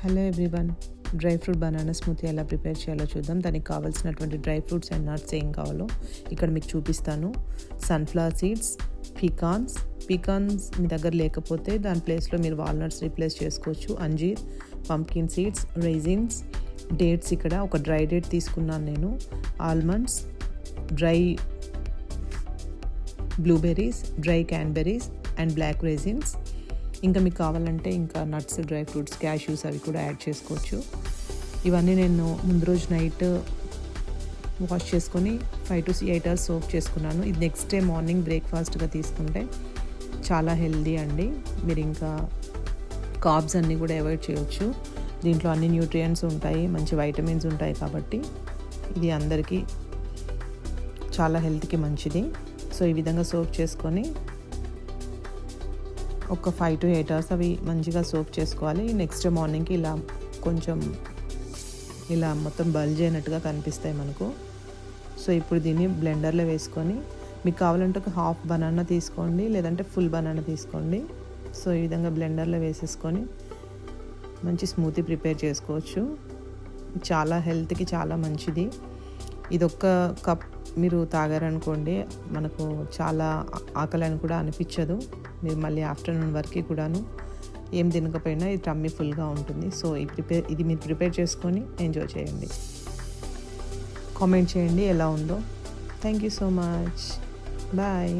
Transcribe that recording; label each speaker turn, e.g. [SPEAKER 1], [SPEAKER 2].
[SPEAKER 1] Hello everyone, dry fruit banana smoothie ఎలా prepare చేయాలో చూద్దాం. దానికి కావాల్సినటువంటి డ్రై ఫ్రూట్స్ అండ్ నట్స్ ఏం కావాలో ఇక్కడ మీకు చూపిస్తాను. సన్ఫ్లవర్ సీడ్స్, పీకాన్స్ మీ దగ్గర లేకపోతే దాని ప్లేస్లో మీరు వాల్నట్స్ రీప్లేస్ చేసుకోవచ్చు. అంజీర్, పంప్కిన్ సీడ్స్, రైజిన్స్, డేట్స్. ఇక్కడ ఒక డ్రై డేట్ తీసుకున్నాను నేను. Almonds, dry blueberries, dry cranberries and black raisins. ఇంకా మీకు కావాలంటే ఇంకా నట్స్, డ్రై ఫ్రూట్స్, క్యాష్యూస్ అవి కూడా యాడ్ చేసుకోవచ్చు. ఇవన్నీ నేను ముందు రోజు నైట్ వాష్ చేసుకొని 5 to 8 hours సోక్ చేసుకున్నాను. ఇది నెక్స్ట్ డే మార్నింగ్ బ్రేక్ఫాస్ట్గా తీసుకుంటే చాలా హెల్దీ అండి. మీరు ఇంకా కార్బ్స్ అన్నీ కూడా అవాయిడ్ చేయవచ్చు. దీంట్లో అన్ని న్యూట్రియంట్స్ ఉంటాయి, మంచి వైటమిన్స్ ఉంటాయి కాబట్టి ఇది అందరికీ చాలా హెల్త్కి మంచిది. సో ఈ విధంగా సోక్ చేసుకొని ఒక 5 to 8 hours అవి మంచిగా సోక్ చేసుకోవాలి. నెక్స్ట్ మార్నింగ్కి ఇలా కొంచెం ఇలా మొత్తం బల్జ్ అయినట్టుగా కనిపిస్తాయి మనకు. సో ఇప్పుడు దీన్ని బ్లెండర్లో వేసుకొని మీకు కావాలంటే ఒక హాఫ్ బనానా తీసుకోండి, లేదంటే ఫుల్ బనానా తీసుకోండి. సో ఈ విధంగా బ్లెండర్లో వేసేసుకొని మంచి స్మూతీ ప్రిపేర్ చేసుకోవచ్చు. చాలా హెల్త్కి చాలా మంచిది. ఇదొక్క కప్ మీరు తాగారనుకోండి, మనకు చాలా ఆకలి అని కూడా అనిపించదు. మీరు మళ్ళీ ఆఫ్టర్నూన్ వరకు కూడాను ఏం తినకపోయినా ఇది టమ్మీ ఫుల్గా ఉంటుంది. సో ఇది మీరు ప్రిపేర్ చేసుకొని ఎంజాయ్ చేయండి. కామెంట్ చేయండి ఎలా ఉందో. Thank you so much. Bye.